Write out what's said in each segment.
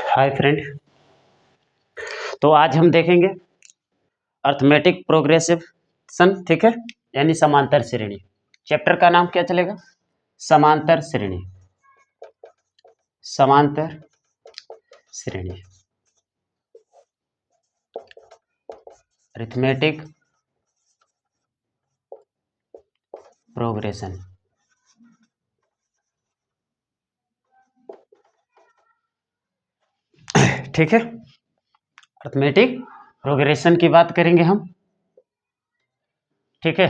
Hi friend. तो आज हम देखेंगे अर्थमेटिक प्रोग्रेशन, ठीक है, यानी समांतर श्रेणी। चैप्टर का नाम क्या चलेगा? समांतर श्रेणी। समांतर श्रेणी, अरिथमेटिक प्रोग्रेशन। ठीक है, अरिथमेटिक प्रोग्रेशन की बात करेंगे हम, ठीक है,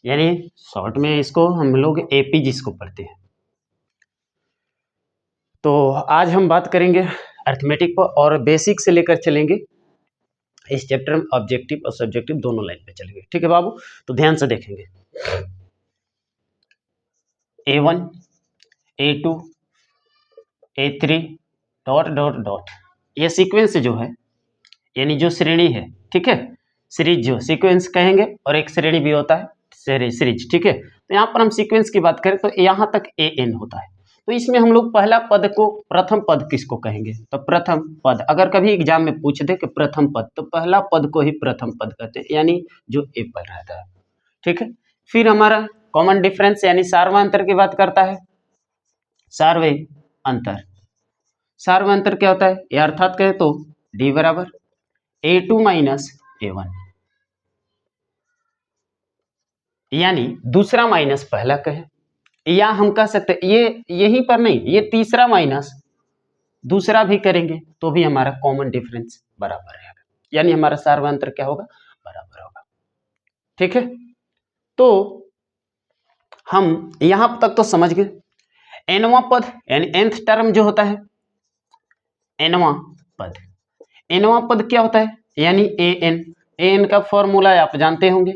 यानी शॉर्ट में इसको हम लोग एपी जिसको पढ़ते हैं। तो आज हम बात करेंगे अरिथमेटिक पर और बेसिक से लेकर चलेंगे। इस चैप्टर में ऑब्जेक्टिव और सब्जेक्टिव दोनों लाइन पे चलेंगे, ठीक है बाबू। तो ध्यान से देखेंगे। A1, A2, A3 dot dot dot, ये सीक्वेंस जो है, यानी जो श्रेणी है, ठीक है, सीरीज जो सीक्वेंस कहेंगे, और एक श्रेणी भी होता है सीरीज, ठीक है। तो यहाँ पर हम सीक्वेंस की बात करें तो यहाँ तक AN होता है। तो इसमें हम लोग पहला पद को, प्रथम पद किसको कहेंगे? तो प्रथम पद। अगर कभी एग्जाम में पूछ दे कि प्रथम पद, तो पहला पद को ही प्रथम पद कहते हैं, यानी जो ए पर रहता है, ठीक है। फिर हमारा कॉमन डिफरेंस यानी सार्वंतर की बात करता है। सार्वय अंतर, सार्वंतर क्या होता है? ये अर्थात कहे तो D बराबर A2 माइनस A1, यानी दूसरा माइनस पहला कहे, या हम कह सकते ये यहीं पर नहीं, ये तीसरा माइनस दूसरा भी करेंगे तो भी हमारा कॉमन डिफरेंस बराबर रहेगा, यानी हमारा सार्वंतर क्या होगा? बराबर होगा, ठीक है। तो हम यहां तक तो समझ गए। एनवां पद यानी nth टर्म जो होता है, एनवां पद, एनवां पद क्या होता है? यानी an का फॉर्मूला आप जानते होंगे,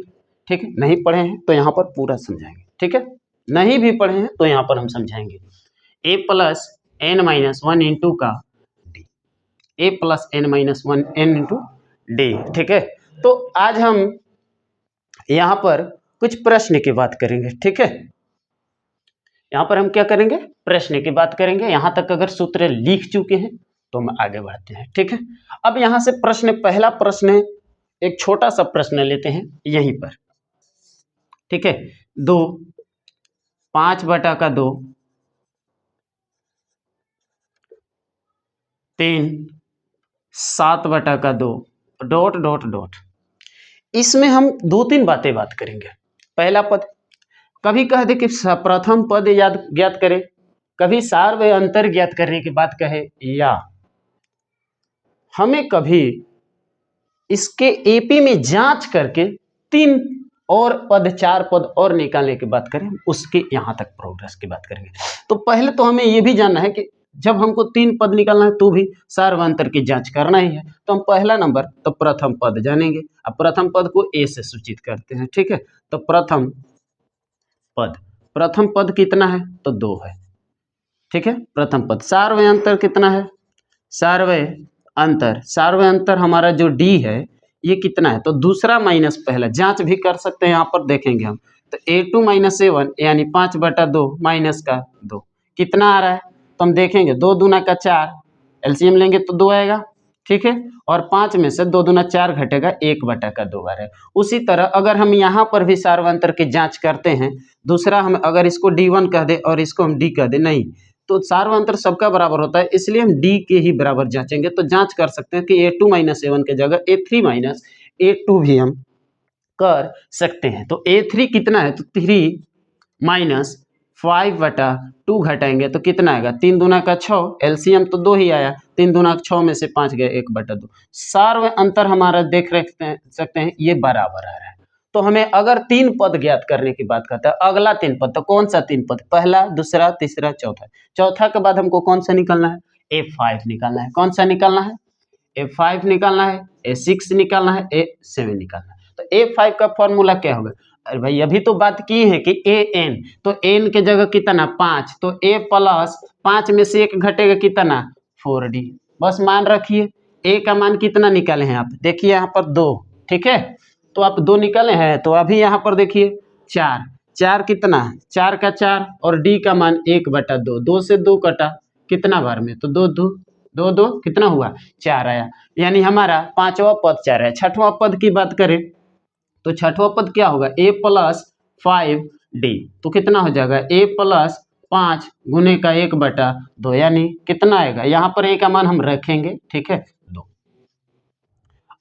ठीक है। नहीं पढ़े हैं तो यहाँ पर पूरा समझाएंगे, ठीक है। नहीं भी पढ़े हैं तो यहाँ पर हम समझाएंगे। a plus n minus one into का d, a plus n minus one n into D, ठीक है। तो आज हम यहाँ पर कुछ प्रश्न की बात करेंगे, ठीक है। यहाँ पर हम क्या करेंगे? प्रश्न की बात करेंगे। यहाँ तक अगर सूत्र लिख चुके हैं तो हम आगे बढ़ते हैं, ठीक है। अब यहाँ से प्रश्न, पहला प्रश्न, एक छोटा सा प्रश्न लेते हैं यहीं पर, ठीक है। 2 5/2, 3 7/2 डॉट डॉट डॉट। इसमें हम 2-3 बात करेंगे। पहला पद, कभी कह दे कि प्रथम पद याद ज्ञात करें, कभी सार व अंतर ज्ञात करने की बात कहे, या हमें कभी इसके एपी में जांच करके 3 और पद, 4 पद और निकालने की बात करें, उसके यहां तक प्रोग्रेस की बात करेंगे। तो पहले तो हमें यह भी जानना है कि जब हमको 3 पद निकालना है तो भी सार व अंतर की जांच करना ही है। तो हम पहला नंबर तो प्रथम पद जानेंगे। अब प्रथम पद को ए से सूचित करते हैं, ठीक है। तो प्रथम पद कितना है? तो 2 है, ठीक है, प्रथम पद। सार्वय अंतर कितना है? सार्वय अंतर हमारा जो D है ये कितना है? तो दूसरा माइनस पहला, जांच भी कर सकते हैं, यहाँ पर देखेंगे हम। तो A2 माइनस A1 यानी 5/2 माइनस का 2 कितना आ रहा है? तो हम देखेंगे 2 दूना का 4, एलसीएम लेंगे तो 2 आएगा, ठीक है। और 5 में से 2 दूना 4 घटेगा, 1/2 आ रहा है। उसी तरह अगर हम यहाँ पर भी सार्वंतर की जांच करते हैं, दूसरा हम अगर इसको D1 कह दे और इसको हम D कह दे, नहीं, तो सार्वंतर सबका बराबर होता है, इसलिए हम D के ही बराबर जांचेंगे। तो जांच कर सकते हैं कि A2 माइनस A1 के जगह A3 माइनस A2 भी हम कर सकते हैं। तो A3 कितना है? तो 3 माइनस 5/2 घटाएंगे तो कितना आएगा? 3 दूना का 6, एलसीएम तो 2 ही आया, 3 दूना 6 में से 5 गए, 1/2। सार्व अंतर हमारा देख सकते हैं ये बराबर आ रहा है। तो हमें अगर 3 पद ज्ञात करने की बात करता है, अगला 3 पद, तो कौन सा 3 पद? पहला, दूसरा, तीसरा, चौथा। चौथा के बाद हमको कौन सा निकालना है? A5 निकालना है। कौन सा निकालना है? A5 निकालना है, A6 निकालना है, A7 निकालना है। तो A5 का फॉर्मूला क्या होगा? अरे भाई अभी तो बात की है कि AN, तो N के जगह कितना? 5, तो A प्लस 5 में से 1 घटेगा कितना? 4D। बस मान रखिए A का मान कितना निकाले हैं आप? देखिए यहाँ पर 2, ठीक है, तो आप 2 निकाले हैं, तो अभी यहाँ पर देखिए 4 कितना? 4 का 4 और D का मान 1/2, 2 से 2 कटा, कितना बार में, तो दो दो दो दो कितना हुआ, 4 आया, यानी हमारा पांचवा पद 4 है। छठवां पद की बात करें तो छठवां पद क्या होगा, a प्लस 5d, तो कितना हो जाएगा a प्लस 5 गुने का 1/2, यानी कितना आएगा, यहाँ पर a का मान हम रखेंगे, ठीक है 2।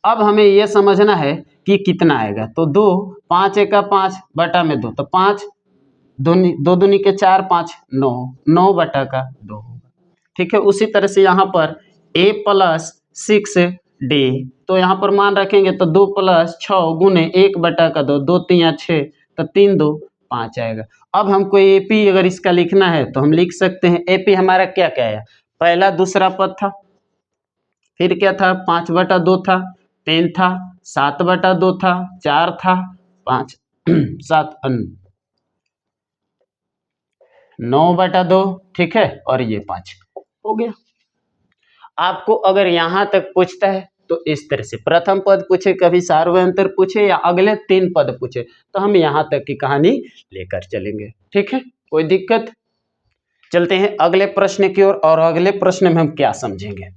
अब हमें यह समझना है कि कितना आएगा, तो 2, 5 एका 5 बटा में 2, तो 5 दो दूनी के 4, 5 9, 9 बटा का 2 होगा, ठीक है। उसी तरह से यहाँ पर a प्लस 6d, तो यहाँ पर मान रखेंगे तो 2 प्लस 6 गुने 1/2, 2 3 6, तो 3 2 5 आएगा। अब हमको AP अगर इसका लिखना है तो हम लिख सकते हैं, AP हमारा क्या क्या है, पहला दूसरा पद था, फिर क्या था 5/2 था, 3 था, 7/2 था, 4 था, 5 7 9/2, ठीक है, और ये 5 हो गया। आपको अगर यहां तक पूछता है तो इस तरह से प्रथम पद पूछे, कभी सार्वयंतर पूछे या अगले 3 पद पूछे, तो हम यहां तक की कहानी लेकर चलेंगे, ठीक है, कोई दिक्कत। चलते हैं अगले प्रश्न की ओर, और अगले प्रश्न में हम क्या समझेंगे।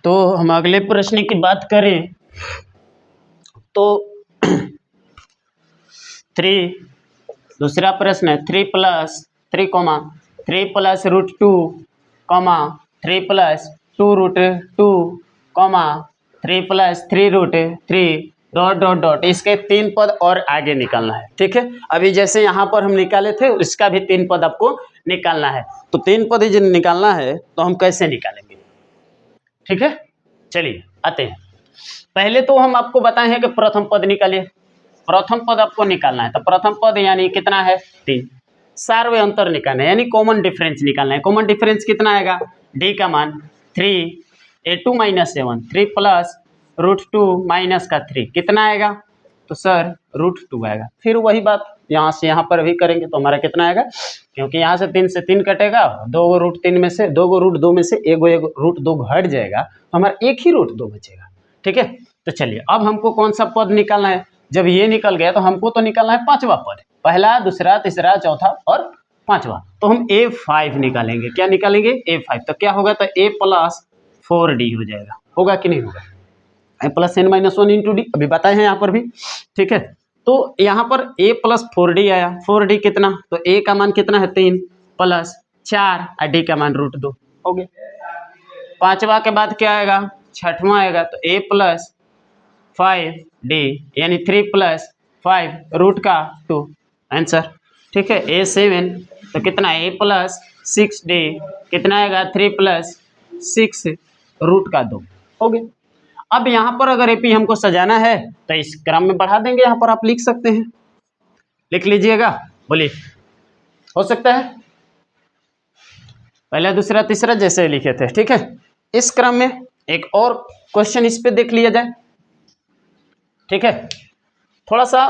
तो हम अगले प्रश्न की बात करें तो 3, दूसरा प्रश्न है 3 plus 3 comma 3 plus root 2 comma 3 plus 2 root 2 comma 3 plus 3 root 3 dot dot dot, इसके 3 पद और आगे निकालना है, ठीक है। अभी जैसे यहाँ पर हम निकाले थे इसका भी 3 पद आपको निकालना है, तो 3 पद जो निकालना है तो हम कैसे निकालेंगे, ठीक है। चलिए आते हैं, पहले तो हम आपको बताए हैं कि प्रथम पद निकालिए, प्रथम पद आपको निकालना है, तो प्रथम पद यानी कितना है 3, सार्वय अंतर निकालना है यानी कॉमन डिफरेंस निकालना है। कॉमन डिफरेंस कितना आएगा, d का मान 3a2 minus 7, 3 plus root 2 minus का 3 कितना आएगा, तो सर रूट 2 आएगा। फिर वही बात यहाँ से यहाँ पर भी करेंगे तो हमारा कितना आएगा, क्योंकि यहाँ से 3 से 3 कटेगा, 2 रूट 3 में से 2 रूट 2 में से एक रूट 2 घट जाएगा, तो हमारा एक ही रूट 2 बचेगा, ठीक है। तो चलिए अब हमको कौन सा पद निकालना है, जब ये निकल गया तो हमको तो निकालना है पांचवा पद, पहला दूसरा तीसरा चौथा और पांचवा, तो हम a5 निकालेंगे। क्या निकालेंगे, a5, तो क्या होगा, तो a प्लस 4d हो जाएगा, होगा कि नहीं होगा, a plus n minus 1 into D, अभी बताए हैं यहाँ पर भी, ठीक है। तो यहाँ पर a प्लस 4d आया, 4d कितना, तो a का मान कितना है 3 प्लस 4 और d का मान रूट 2 हो गया। पांचवा के बाद क्या आएगा, छठवां आएगा, तो a प्लस 5d यानी 3 प्लस 5 रूट का 2 आंसर, ठीक है। a7 तो कितना है, a प्लस 6d कितना आएगा, 3 प्लस 6 रूट का 2 हो गया। अब यहाँ पर अगर AP हमको सजाना है तो इस क्रम में बढ़ा देंगे, यहाँ पर आप लिख सकते हैं, लिख लीजिएगा, बोलिए, हो सकता है पहला दूसरा तीसरा जैसे लिखे थे, ठीक है। इस क्रम में एक और क्वेश्चन इस पे देख लिया जाए, ठीक है। थोड़ा सा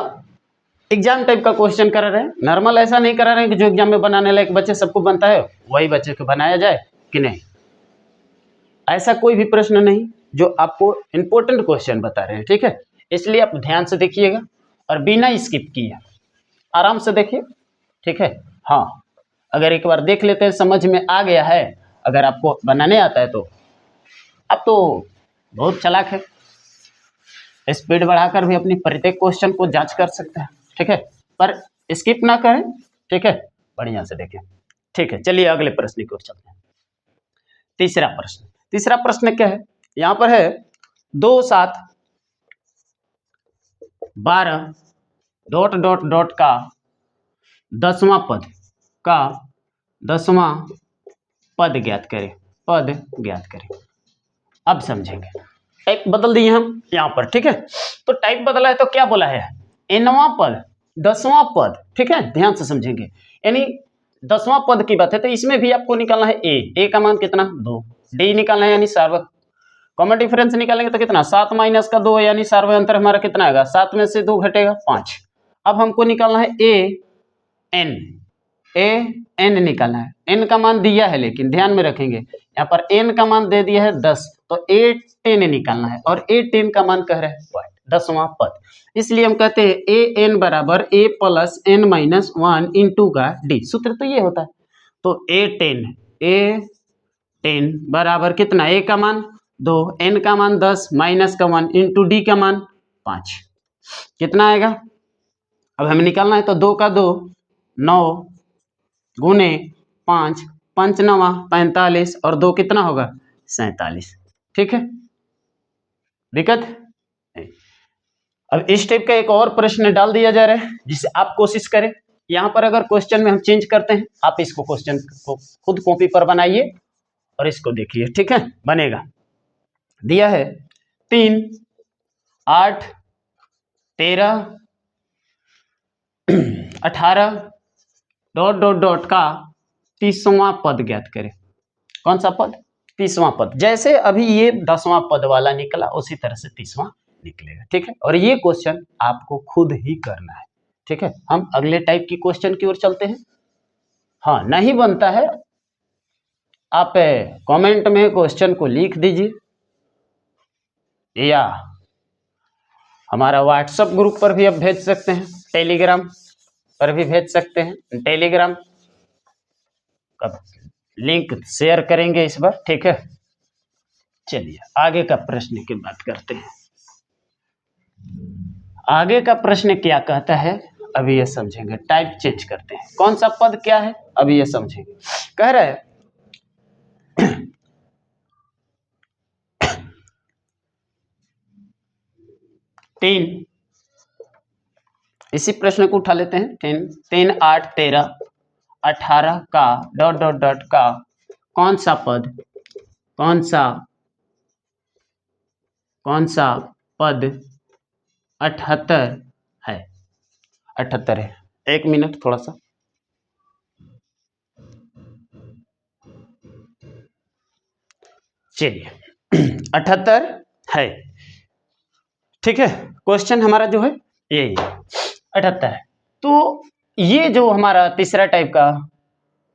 एग्जाम टाइप का क्वेश्चन करा रहे हैं, नॉर्मल ऐसा नहीं करा रहे हैं कि जो एग्जाम में बनाने लायक बच्चे सबको बनता है वही बच्चे को बनाया जाए कि नहीं, ऐसा कोई भी प्रश्न नहीं, जो आपको इंपॉर्टेंट क्वेश्चन बता रहे हैं, ठीक है। इसलिए आप ध्यान से देखिएगा और बिना स्किप किए आराम से देखिए, ठीक है। हाँ, अगर एक बार देख लेते हैं समझ में आ गया है, अगर आपको बनाने आता है तो आप तो बहुत चालाक है, स्पीड बढ़ाकर भी अपनी प्रत्येक क्वेश्चन को जांच कर सकते हैं, ठीक है, पर स्किप ना करें, ठीक है, बढ़िया से देखें, ठीक है। चलिए अगले प्रश्न की ओर चलते हैं। तीसरा प्रश्न क्या है, यहां पर है 2 7 12 डॉट डॉट डॉट का 10वां पद का 10वां पद ज्ञात करें। अब समझेंगे, टाइप बदल दिए हम यहाँ पर, ठीक है। तो टाइप बदला है तो क्या बोला है, nवां पद 10वां पद, ठीक है, ध्यान से समझेंगे, यानी 10वां पद की बात है, तो इसमें भी आपको निकालना है a का मान कितना 2, d निकालना है यानी सार्वक कॉमन डिफरेंस निकालेंगे तो कितना 7 माइनस का 2 यानी सार्वय अंतर हमारा कितना आएगा 7 में से 2 घटेगा 5। अब हमको निकालना है ए एन निकालना है। एन का मान दिया है लेकिन ध्यान में रखेंगे यहाँ पर एन का मान दे दिया है 10 तो ए 10 निकालना है और ए 10 का मान कह रहा है 10वां पद। इसलिए हम कहते हैं ए एन बराबर A plus N minus 1 into का डी। सूत्र तो ये होता है। तो ए 10 बराबर कितना ए का मान 2 एन का मान 10 माइनस का 1 इंटू डी का मान 5 कितना आएगा। अब हमें निकालना है तो 2 का 2 9 गुने 5 5 9 45 और 2 कितना होगा 47। ठीक है दिक्कत नहीं। अब इस टाइप का एक और प्रश्न डाल दिया जा रहा है जिसे आप कोशिश करें। यहाँ पर अगर क्वेश्चन में हम चेंज करते हैं आप इसको क्वेश्चन को खुद कॉपी पर बनाइए और इसको देखिए। ठीक है बनेगा दिया है 3 8 13 18 डॉट डॉट डॉट का 30वां पद ज्ञात करें। कौन सा पद 30वां पद। जैसे अभी ये 10वां पद वाला निकला उसी तरह से 30वां निकलेगा। ठीक है और ये क्वेश्चन आपको खुद ही करना है। ठीक है हम अगले टाइप की क्वेश्चन की ओर चलते हैं। हाँ नहीं बनता है आप कमेंट में क्वेश्चन को लिख दीजिए या हमारा व्हाट्सएप ग्रुप पर भी आप भेज सकते हैं, टेलीग्राम पर भी भेज सकते हैं। टेलीग्राम का लिंक शेयर करेंगे इस बार। ठीक है चलिए आगे का प्रश्न की बात करते हैं। आगे का प्रश्न क्या कहता है अभी ये समझेंगे। टाइप चेंज करते हैं। कौन सा पद क्या है अभी ये समझेंगे। कह रहा है 3 इसी प्रश्न को उठा लेते हैं। 3 8 13 18 का डॉट डॉट डॉट का कौन सा पद 78 है। 78 है। एक मिनट थोड़ा सा चलिए 78 है। ठीक है क्वेश्चन हमारा जो है यही है 78 है। तो ये जो हमारा तीसरा टाइप का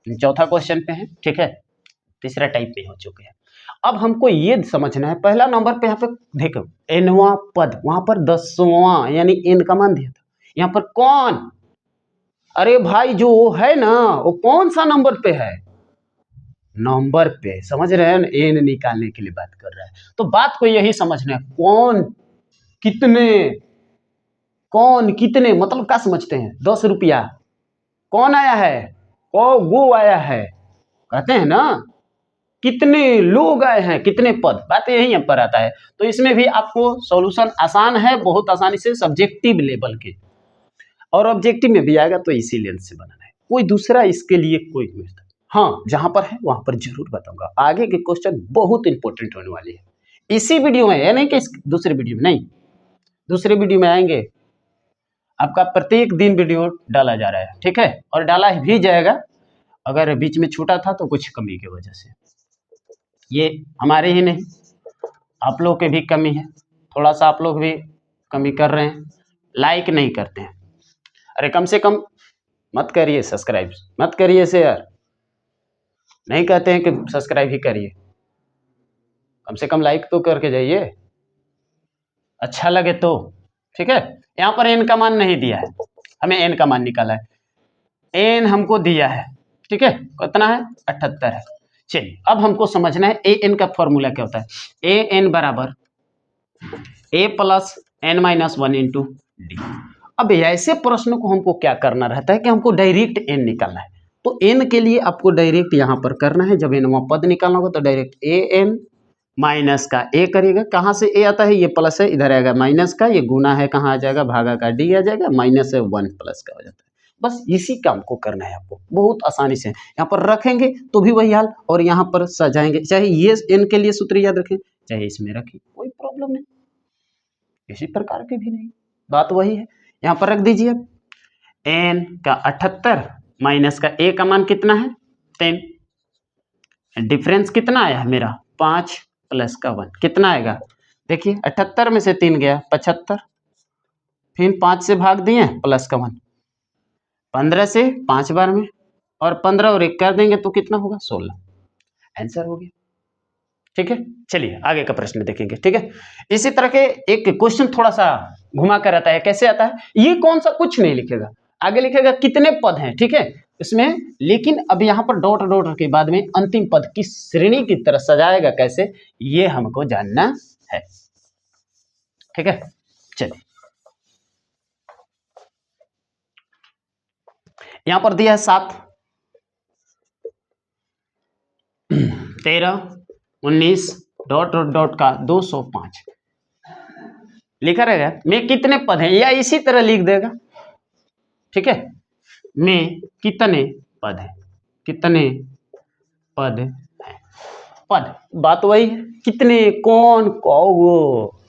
चौथा क्वेश्चन पे है। ठीक है तीसरा टाइप पे हो चुके हैं। अब हमको ये समझना है पहला नंबर पे यहाँ पे देखो एनवां पद वहां पर 10वां यानी एन का मान दिया था। यहाँ पर कौन अरे भाई जो वो है ना वो कौन सा नंबर पे है नंबर पे समझ रहे हैं एन निकालने के लिए बात कर रहा है। तो बात को यही समझना है कौन कितने मतलब क्या समझते हैं 10 रुपया कौन आया है वो आया है कहते हैं ना कितने लोग आए हैं कितने पद बात यही पर आता है। तो इसमें भी आपको सॉल्यूशन आसान है बहुत आसानी से सब्जेक्टिव लेवल के और ऑब्जेक्टिव में भी आएगा तो इसी लेंस से बनाना है कोई दूसरा इसके लिए कोई मेथड हाँ जहां पर है वहां पर जरूर बताऊंगा। आगे के क्वेश्चन बहुत इंपॉर्टेंट होने वाले हैं इसी वीडियो में। नहीं कि दूसरे वीडियो में नहीं दूसरे वीडियो में आएंगे। आपका प्रत्येक दिन वीडियो डाला जा रहा है। ठीक है और डाला भी जाएगा। अगर बीच में छूटा था तो कुछ कमी की वजह से ये हमारे ही नहीं आप लोग के भी कमी है। थोड़ा सा आप लोग भी कमी कर रहे हैं लाइक नहीं करते हैं। अरे कम से कम मत करिए सब्सक्राइब मत करिए शेयर नहीं कहते हैं कि सब्सक्राइब ही करिए कम से कम लाइक तो करके जाइए अच्छा लगे तो। ठीक है यहाँ पर एन का मान नहीं दिया है हमें एन का मान निकाला है एन हमको दिया है। ठीक है कितना है 78 है। चलिए अब हमको समझना है ए एन का फॉर्मूला क्या होता है। ए एन बराबर A plus N minus 1 into D. अब ऐसे प्रश्नों को हमको क्या करना रहता है कि हमको डायरेक्ट एन निकालना है। तो एन के लिए आपको डायरेक्ट यहाँ पर करना है जब एन पद निकालना होगा तो डायरेक्ट ए एन माइनस का ए करिएगा। कहाँ से ए आता है ये प्लस है इधर आएगा माइनस का ये गुना है कहाँ आ जाएगा भागा का डी आ जाएगा माइनस है 1 प्लस का हो जाता है। बस इसी काम को करना है आपको बहुत आसानी से। यहाँ पर रखेंगे तो भी वही हाल और यहाँ पर सजाएंगे चाहे ये एन के लिए सूत्र याद रखें चाहे इसमें रखें कोई प्रॉब्लम नहीं इसी प्रकार के भी नहीं बात वही है। यहाँ पर रख दीजिए एन का 78 माइनस का ए का मान कितना है 10 डिफरेंस कितना आया है मेरा 5 प्लस का 1 कितना आएगा? देखिए 78 में से 3 गया 75, फिर 5 से भाग दिए प्लस का 1, 15 से 5 बार में, और 15 और 1 कर देंगे तो कितना होगा? 16। आंसर हो गया। ठीक है, चलिए आगे का प्रश्न देखेंगे। ठीक है, इसी तरह के एक क्वेश्चन थोड़ा सा घुमा कर आता है। कैसे आता है? ये कौन सा कुछ नहीं लिखेगा, आगे लिखेगा कितने पद हैं। ठीक है इसमें, लेकिन अब यहाँ पर डॉट डॉट के बाद में अंतिम पद की श्रेणी की तरह सजाएगा कैसे, ये हमको जानना है। ठीक है, चलिए यहां पर दिया है 7, 13, 19 डॉट डॉट डॉट का 205 लिखा रहेगा। में कितने पद हैं, या इसी तरह लिख देगा। ठीक है, में कितने पद हैं, कितने पद हैं, पद बात वही है, कितने, कौन, कौगो,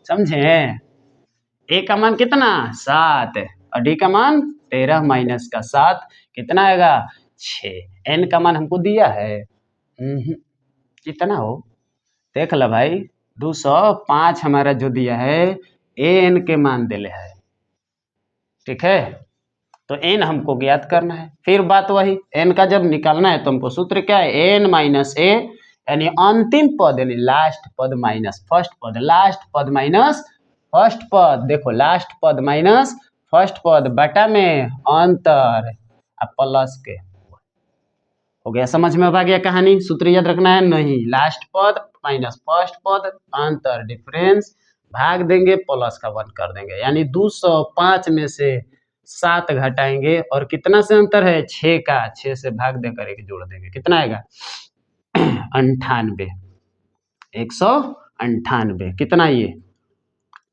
समझे? ए का मान कितना? 7, और डी का मान 13 माइनस का 7 कितना आएगा? 6। एन का मान हमको दिया है कितना हो, देख लो भाई 205 हमारा जो दिया है एन के मान दिले है। ठीक है, तो एन हमको ज्ञात करना है। फिर बात वही, एन का जब निकालना है तो हमको सूत्र क्या है? एन माइनस ए, यानी अंतिम पद यानी लास्ट पद माइनस फर्स्ट पद, लास्ट पद माइनस फर्स्ट पद। देखो लास्ट पद माइनस फर्स्ट पद बटा में अंतर प्लस के हो गया। समझ में आ गया कहानी? सूत्र याद रखना है नहीं, लास्ट पद माइनस फर्स्ट पद अंतर डिफरेंस, भाग देंगे प्लस का 1 कर देंगे, यानी 205 में से 7 घटाएंगे और कितना से अंतर है? 6 का, 6 से भाग दे करके जोड़ देंगे, कितना आएगा? 98, 198 कितना? ये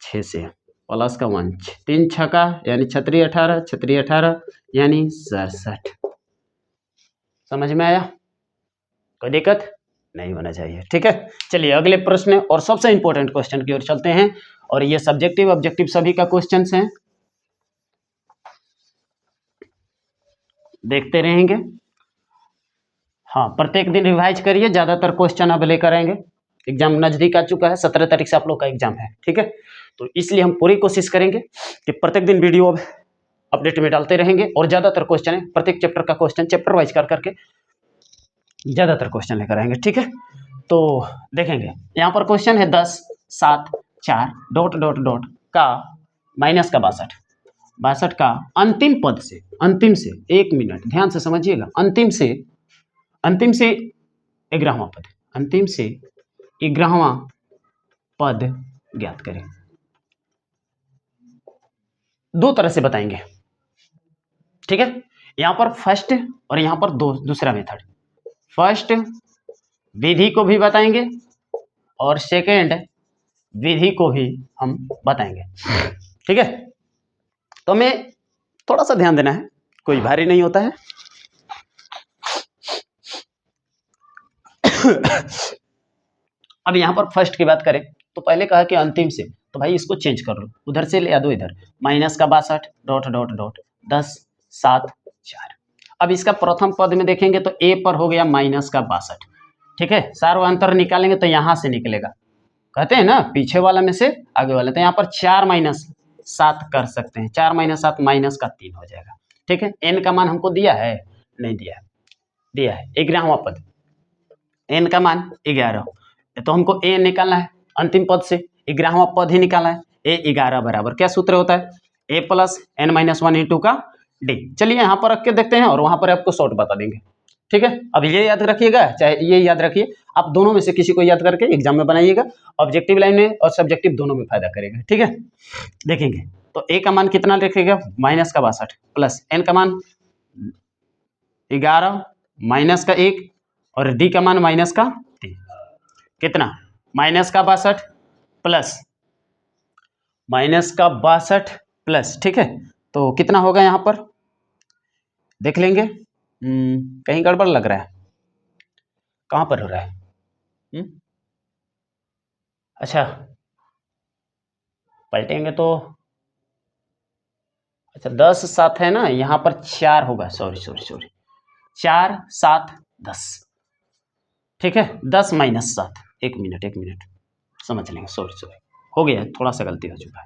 6 से प्लस का 1, 3 छका यानी 36 18, 36 18 यानी 67। समझ में आया? कोई दिक्कत नहीं होना चाहिए। ठीक है, चलिए अगले प्रश्न और सबसे इंपॉर्टेंट क्वेश्चन की ओर चलते हैं, और ये सब्जेक्टिव ऑब्जेक्टिव सभी का क्वेश्चंस हैं, देखते रहेंगे। हाँ, प्रत्येक दिन रिवाइज करिए, ज्यादातर क्वेश्चन अब लेकर आएंगे। एग्जाम नजदीक आ चुका है, 17 तारीख से आप लोग का एग्जाम है। ठीक है, तो इसलिए हम पूरी कोशिश करेंगे कि प्रत्येक दिन वीडियो अपडेट में डालते रहेंगे, और ज्यादातर क्वेश्चन है प्रत्येक चैप्टर का क्वेश्चन चैप्टर वाइज कर करके ज्यादातर क्वेश्चन लेकर आएंगे। ठीक है, तो देखेंगे यहाँ पर क्वेश्चन है 10, 7, 4 डॉट डॉट डॉट का माइनस का 62, 62 का अंतिम पद से, अंतिम से, 1 मिनट ध्यान से समझिएगा, अंतिम से 11वां पद, अंतिम से 11वां पद ज्ञात करें। दो तरह से बताएंगे। ठीक है, यहां पर फर्स्ट और यहां पर दूसरा मेथड। फर्स्ट विधि को भी बताएंगे और सेकेंड विधि को भी हम बताएंगे। ठीक है, तो हमें थोड़ा सा ध्यान देना है, कोई भारी नहीं होता है। अब यहां पर फर्स्ट की बात करें तो पहले कहा कि अंतिम से, तो भाई इसको चेंज कर लो, उधर से ले आ दो इधर, माइनस का 62 डॉट डॉट डॉट 10, 7, 4। अब इसका प्रथम पद में देखेंगे तो ए पर हो गया माइनस का 62। ठीक है, सार्वअंतर निकालेंगे तो यहां से निकलेगा, कहते हैं ना पीछे वाला में से आगे वाला, तो यहाँ पर 4 माइनस 7 कर सकते हैं, 4 माइनस 7 माइनस का 3 हो जाएगा। ठीक है, एन का मान हमको दिया है, नहीं दिया है, दिया है 11वां पद, एन का मान 11, तो हमको ए निकालना है, अंतिम पद से 11वां पद ही निकालना है। ए 11 बराबर क्या सूत्र होता है? ए प्लस एन माइनस 1 इंटू का डी। चलिए यहाँ पर रख के देखते हैं और वहां पर आपको शॉर्ट बता देंगे। ठीक है, अब ये याद रखिएगा, चाहे ये याद रखिए, आप दोनों में से किसी को याद करके एग्जाम में बनाइएगा, ऑब्जेक्टिव लाइन में और सब्जेक्टिव दोनों में फायदा करेगा। ठीक है, देखेंगे तो ए का मान कितना रखेगा? माइनस का 62 प्लस एन का मान 11 माइनस का 1 और डी का मान माइनस का 3, कितना? माइनस का 62 प्लस माइनस का 62 प्लस, ठीक है, तो कितना होगा यहाँ पर देख लेंगे। कहीं गड़बड़ लग रहा है, कहाँ पर हो रहा है? अच्छा पलटेंगे तो, अच्छा 10 7 है ना, यहाँ पर 4 होगा, सॉरी 4 7 10। ठीक है, 10 माइनस 7 एक मिनट समझ लेंगे, सॉरी हो गया, थोड़ा सा गलती हो चुका है।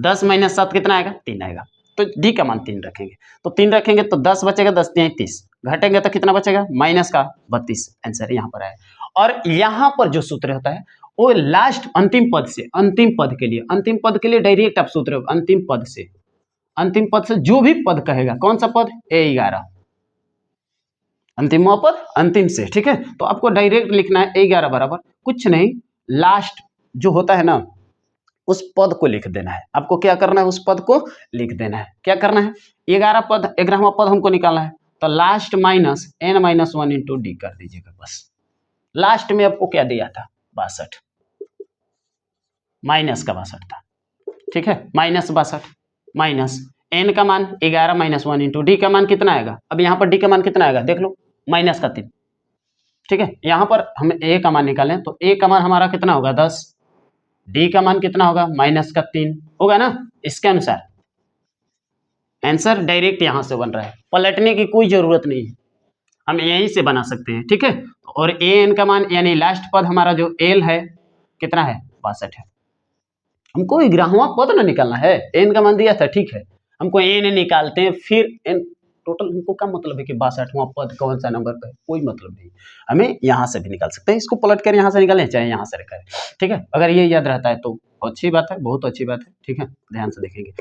10 - 7 कितना आएगा? 3 आएगा। तो डी का मान 3 रखेंगे, तो 3 रखेंगे तो 10 बचेगा, 10 3 30, घटेंगे तो कितना बचेगा? माइनस का 32 आंसर यहाँ पर आएगा। और यहाँ पर जो सूत्र होता है वो लास्ट अंतिम पद से, अंतिम पद के लिए डायरेक्ट आप सूत्र, अंतिम पद से जो भी पद कहेगा, कौन सा पद? A11, अंतिम पद अंतिम से, ठीक है। तो आपको डायरेक्ट लिखना है A11 बराबर कुछ नहीं, लास्ट जो होता है ना उस पद को लिख देना है। आपको क्या करना है? उस पद को लिख देना है। क्या करना है? 11वां पद हमको निकालना है, तो last minus n-1 into D कर दीजिएगा बस। लास्ट में आपको क्या दिया था? 62, माइनस का 62 था, ठीक है, -62 माइनस n का मान 11 - 1 इंटू डी का मान कितना आएगा? अब यहाँ पर डी का मान कितना आएगा देख लो, -3, ठीक है। यहाँ पर हम a का मान निकालें तो a का मान हमारा कितना होगा? 10, डी का मान कितना होगा? -3 होगा ना। इसके अनुसार आंसर डायरेक्ट यहां से बन रहा है, पलटने की कोई जरूरत नहीं है, हम यहीं से बना सकते हैं, ठीक है। और ए एन का मान यानी लास्ट पद हमारा जो एल है कितना है? 62 है। हमको 11वां पद ना निकालना है, एन का मान दिया था, ठीक है, हमको एन निकालते हैं, फिर एन टोटल हमको क्या मतलब है कि 62वां पद कौन सा नंबर पे? कोई मतलब नहीं, हमें यहाँ से भी निकाल सकते हैं, इसको पलट कर यहाँ से निकालें चाहे यहाँ से रखें, ठीक है। अगर ये याद रहता है तो अच्छी बात है, बहुत अच्छी बात है, ठीक है। ध्यान से देखेंगे,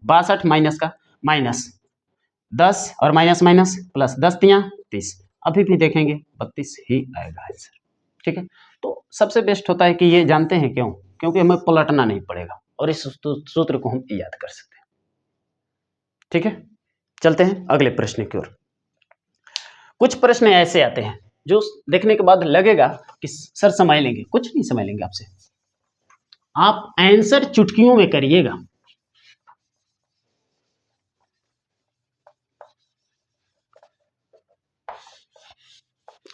62 माइनस का माइनस 10 और माइनस माइनस प्लस 10 तियां 30, अभी भी देखेंगे 32 ही आएगा आंसर, ठीक है। तो सबसे बेस्ट होता है कि ये जानते हैं क्यों? क्योंकि हमें पलटना नहीं पड़ेगा और इस सूत्र को हम याद कर सकते हैं, ठीक है। चलते हैं अगले प्रश्न की ओर। कुछ प्रश्न ऐसे आते हैं जो देखने के बाद लगेगा कि सर समझ लेंगे, कुछ नहीं समझ लेंगे आपसे, आप आंसर चुटकियों में करिएगा।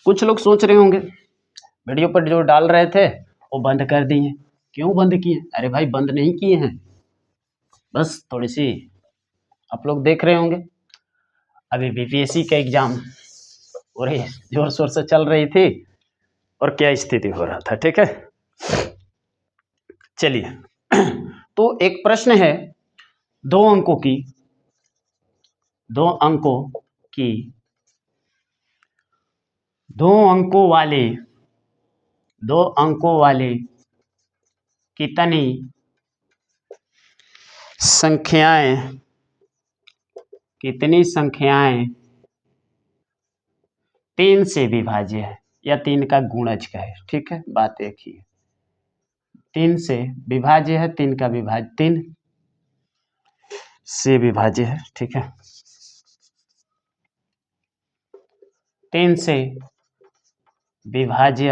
कुछ लोग सोच रहे होंगे वीडियो पर जो डाल रहे थे वो बंद कर दिए, क्यों बंद किए? अरे भाई बंद नहीं किए हैं, बस थोड़ी सी आप लोग देख रहे होंगे अभी बीपीएससी का एग्जाम और जोर शोर से चल रही थी और क्या स्थिति हो रहा था, ठीक है। चलिए तो एक प्रश्न है, दो अंकों वाले कितनी संख्याएं 3 से विभाज्य है या 3 का गुणज का है, ठीक है, बात एक ही है। 3 से विभाज्य है, 3 का विभाज्य 3 से विभाज्य है, ठीक है, 3 से विभाज्य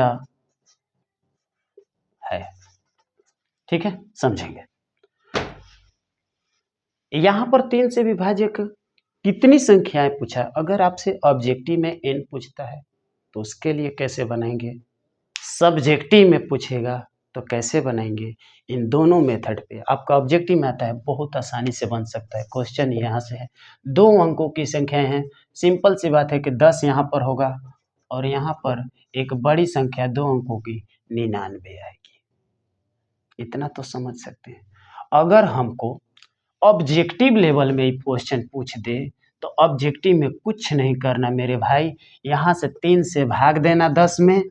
है, ठीक है, समझेंगे। यहां पर 3 से विभाज्य कितनी संख्याएं पूछा है। अगर आपसे ऑब्जेक्टिव में n पूछता है तो उसके लिए कैसे बनाएंगे, सब्जेक्टिव में पूछेगा तो कैसे बनाएंगे, इन दोनों मेथड पे आपका ऑब्जेक्टिव में आता है, बहुत आसानी से बन सकता है। क्वेश्चन यहाँ से है, 2 अंकों की संख्याएं हैं, सिंपल सी बात है कि 10 यहाँ पर होगा और यहाँ पर एक बड़ी संख्या 2 अंकों की 99 आएगी, इतना तो समझ सकते हैं। अगर हमको ऑब्जेक्टिव लेवल में ही क्वेश्चन पूछ दे तो ऑब्जेक्टिव में कुछ नहीं करना मेरे भाई, यहाँ से 3 से भाग देना 10 में,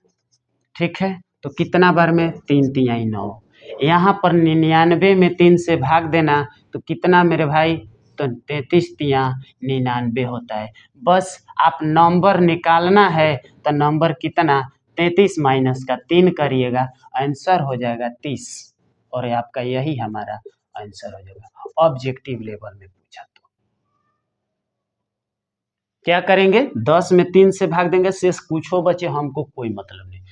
ठीक है, तो कितना बार में? 3 तिहाई 9। यहाँ पर 99 में 3 से भाग देना तो कितना मेरे भाई? तो 33 तिया 99 होता है। बस आप नंबर निकालना है तो नंबर कितना? 33 माइनस का 3 करिएगा, आंसर हो जाएगा 30 और आपका यही हमारा आंसर हो जाएगा। ऑब्जेक्टिव लेवल में पूछा तो क्या करेंगे? 10 में 3 से भाग देंगे, शेष कुछ हो बचे हमको कोई मतलब नहीं।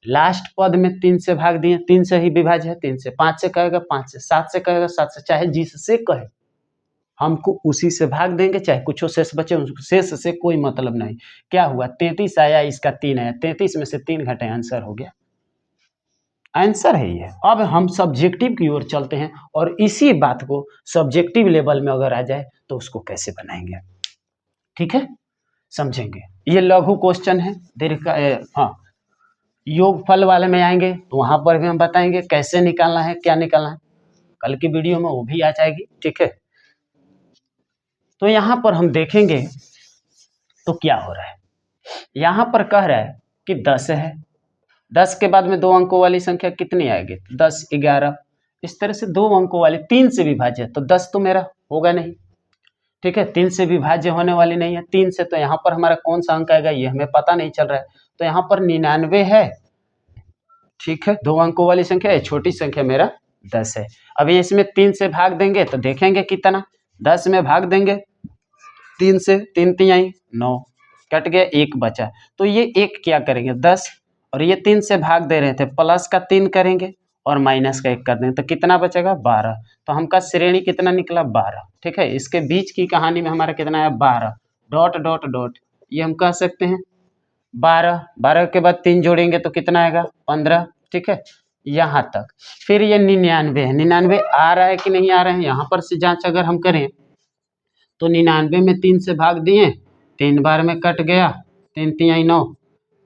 लास्ट पद में 3 से भाग दिए, 3 से ही विभाज्य है, 3 से 5 से कहेगा, 5 से 7 से कहेगा, 7 से चाहे जिससे कहे हमको उसी से भाग देंगे, चाहे कुछ शेष बचे, शेष से कोई मतलब नहीं। क्या हुआ? 33 आया, इसका 3 आया, 33 में से 3 घटे, आंसर हो गया, आंसर है ये। अब हम सब्जेक्टिव की ओर चलते हैं और इसी बात को सब्जेक्टिव लेवल में अगर आ जाए तो उसको कैसे बनाएंगे, ठीक है, समझेंगे। ये लघु क्वेश्चन है, हाँ योगफल वाले में आएंगे तो वहाँ पर भी हम बताएंगे कैसे निकालना है, क्या निकालना है, कल की वीडियो में वो भी आ जाएगी। ठीक है, तो यहाँ पर हम देखेंगे तो क्या हो रहा है। यहाँ पर कह रहा है कि 10 है, 10 के बाद में 2 अंकों वाली संख्या कितनी आएगी, 10, 11, इस तरह से 2 अंकों वाली 3 से विभाज्य, तो 10 तो मेरा होगा नहीं। ठीक है, 3 से विभाज्य होने वाली नहीं है, 3 से, तो यहाँ पर हमारा कौन सा अंक आएगा ये हमें पता नहीं चल रहा है, तो यहाँ पर 99 है। ठीक है, 2 अंकों वाली संख्या है, छोटी संख्या मेरा 10 है। अभी इसमें 3 से भाग देंगे तो देखेंगे कितना, 10 में भाग देंगे 3 से, 3 तिहाई 9, कट गया, 1 बचा, तो ये 1 क्या करेंगे 10, और ये 3 से भाग दे रहे थे, प्लस का 3 करेंगे और माइनस का 1 कर देंगे, तो कितना बचेगा 12, तो हमका श्रेणी कितना निकला 12। ठीक है, इसके बीच की कहानी में हमारा कितना आया 12, डॉट डॉट डॉट, ये हम कह सकते हैं 12, 12 के बाद 3 जोड़ेंगे तो कितना आएगा 15। ठीक है, यहाँ तक। फिर ये 99 है, 99 आ रहा है कि नहीं आ रहा है, यहाँ पर से जांच अगर हम करें तो 99 में 3 से भाग दिए, 3 बार में कट गया, 3 तिहाई 9,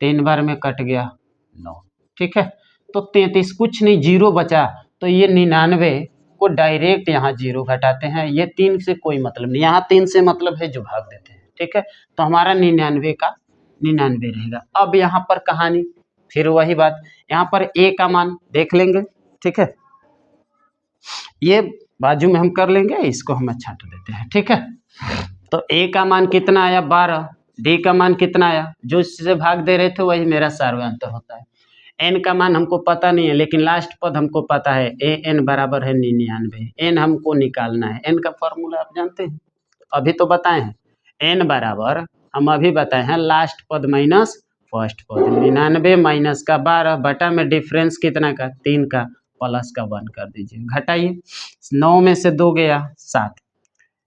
3 बार में कट गया 9। ठीक है, तो 33, कुछ नहीं, 0 बचा, तो ये 99 को डायरेक्ट यहाँ 0 घटाते हैं, ये 3 से कोई मतलब नहीं, यहाँ 3 से मतलब है जो भाग देते हैं। ठीक है, तो हमारा 99 का 99 रहेगा। अब यहाँ पर कहानी फिर वही बात, यहाँ पर a का मान देख लेंगे। ठीक है, ये बाजू में हम कर लेंगे, इसको हम छांट देते हैं। ठीक है, तो a का मान कितना आया 12, d का मान कितना आया, जो इससे भाग दे रहे थे वही मेरा सार्वयांतर होता है। n का मान हमको पता नहीं है, लेकिन लास्ट पद हमको पता है, an बराबर है 99, n हमको निकालना है। n का फॉर्मूला आप जानते हैं, अभी तो बताए हैं, n बराबर हम अभी बताए हैं लास्ट पद माइनस फर्स्ट पद, 99 माइनस का 12 बटा में डिफरेंस कितना का 3 का, प्लस का 1 कर दीजिए, घटाइए, 9 में से 2 गया 7,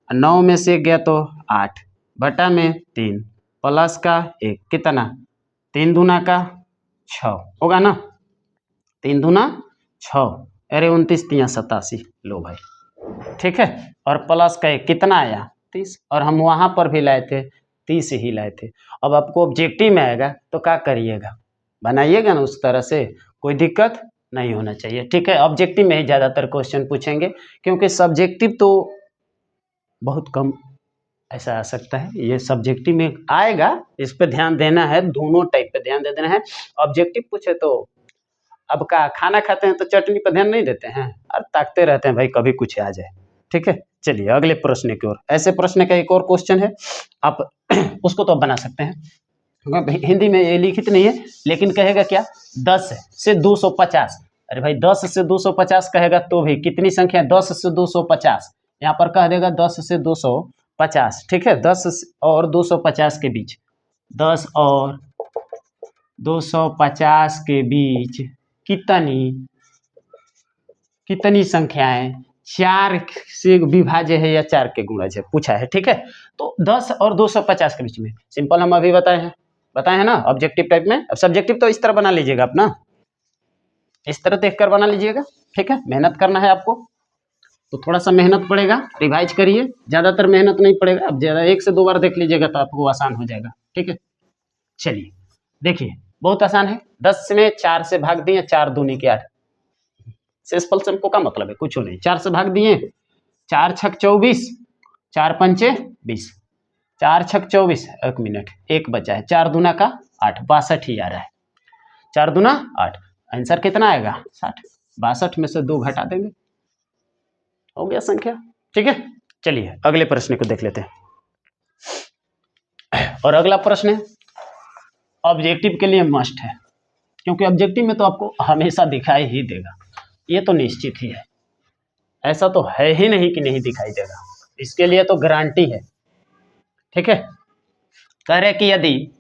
9 में से गया तो 8 बटा में 3 प्लस का 1, कितना 3 दूना का 6 होगा ना, 3 दूना 6, अरे 29 तिया 87, लो भाई। ठीक है, और प्लस का 1 कितना आया 30, और हम वहाँ पर भी लाए थे 30 ही लाए थे। अब आपको ऑब्जेक्टिव में आएगा तो क्या करिएगा, बनाइएगा ना उस तरह से, कोई दिक्कत नहीं होना चाहिए। ठीक है, ऑब्जेक्टिव में ही ज़्यादातर क्वेश्चन पूछेंगे, क्योंकि सब्जेक्टिव तो बहुत कम ऐसा आ सकता है, ये सब्जेक्टिव में आएगा, इस पे ध्यान देना है, दोनों टाइप पे ध्यान दे देना है। ऑब्जेक्टिव पूछे तो अब का खाना खाते हैं तो चटनी पर ध्यान नहीं देते हैं, और ताकते रहते हैं भाई कभी कुछ आ जाए। ठीक है, चलिए अगले प्रश्न की ओर। ऐसे प्रश्न का एक और क्वेश्चन है, आप उसको तो बना सकते हैं, हिंदी में ये लिखित नहीं है, लेकिन कहेगा क्या 10 से 250, अरे भाई 10 से 250 कहेगा तो भी कितनी संख्या है 10 से 250, यहाँ पर कह देगा 10 से 250। ठीक है, 10 और 250 के बीच, 10 और 250 के बीच कितनी संख्याएं 4 से विभाज्य है या 4 के गुणज है, पूछा है। ठीक है, तो 10 और 250 के बीच में, सिंपल हम अभी बताए हैं ना ऑब्जेक्टिव टाइप में। अब सब्जेक्टिव तो इस तरह बना लीजिएगा अपना, इस तरह देखकर बना लीजिएगा। ठीक है, मेहनत करना है आपको, तो थोड़ा सा मेहनत पड़ेगा, रिवाइज करिए, ज़्यादातर मेहनत नहीं पड़ेगा, अब ज़्यादा 1 से 2 बार देख लीजिएगा तो आपको आसान हो जाएगा। ठीक है, चलिए देखिए, बहुत आसान है, 10 में 4 से भाग दिए, 4 दूनी के 8, शेषफल से हमको क्या मतलब है, कुछ नहीं, 4 से भाग दिए, 4 छक 24, 4 पंचे 20, 4 छक 24, 1 मिनट, 1 बचा है, 4 दूना का 8, 62 ही आ रहा है, 4 दूना 8, आंसर कितना आएगा 60, 62 में से 2 घटा देंगे, हो गया संख्या। ठीक है, चलिए अगले प्रश्न को देख लेते हैं, और अगला प्रश्न है ऑब्जेक्टिव के लिए मस्ट है, क्योंकि ऑब्जेक्टिव में तो आपको हमेशा दिखाई ही देगा, ये तो निश्चित ही है, ऐसा तो है ही नहीं कि नहीं दिखाई देगा, इसके लिए तो गारंटी है। ठीक है, कह रहे कि यदि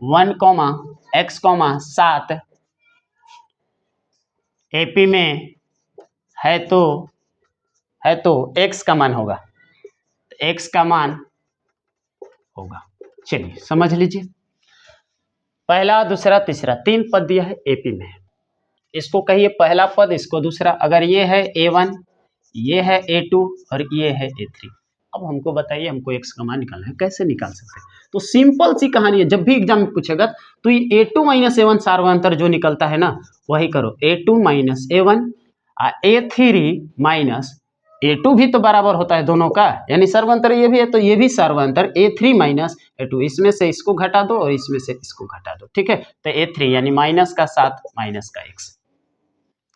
1,x,7 एपी में है तो x का मान होगा, x का मान होगा, चलिए समझ लीजिए, पहला दूसरा तीसरा 3 पद दिया है एपी में, इसको कहिए पहला पद, इसको दूसरा, अगर ये है A1, ये है A2 और ये है A3, अब हमको बताइए, हमको x का मान निकालना है, कैसे निकाल सकते हैं? तो सिंपल सी कहानी है, जब भी एग्जाम में पूछेगा तो ये a2 माइनस a1 सार्वंतर जो निकलता है ना वही करो, a2 minus a1 a3 minus a2 भी तो बराबर होता है दोनों का, यानी सर्वांतर ये भी है तो ये भी सर्वांतर a3 माइनस a2, इसमें से इसको घटा दो और इसमें से इसको घटा दो, ठीक है। तो a3 यानी माइनस का 7 माइनस का x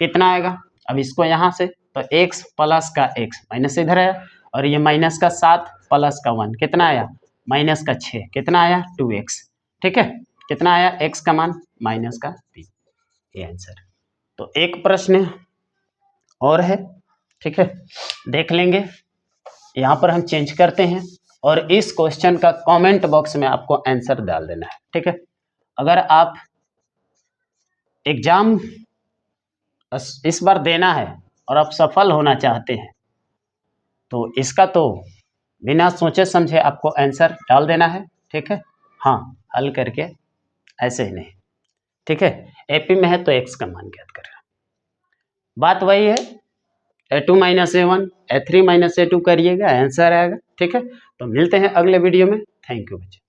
कितना आएगा? अब इसको यहाँ से तो x प्लस का x माइनस इधर आया, और ये माइनस का 7 प्लस का 1 कितना आया? माइनस का 6 कितना आया? 2x, ठीक है। कितना आया? x का मान माइनस का 3, ये आंसर। तो एक प्रश्न और है, ठीक है, देख लेंगे। यहाँ पर हम चेंज करते हैं और इस क्वेश्चन का कमेंट बॉक्स में आपको आंसर डाल देना है, ठीक है। अगर आप एग्जाम इस बार देना है और आप सफल होना चाहते हैं तो इसका तो बिना सोचे समझे आपको आंसर डाल देना है, ठीक है। हाँ, हल करके ऐसे ही नहीं, ठीक है। एपी में है तो एक्स का मान ज्ञात करें, बात वही है, a2 minus a1 a3 minus a2 करिएगा, आंसर आएगा, ठीक है। तो मिलते हैं अगले वीडियो में, थैंक यू बच्चे।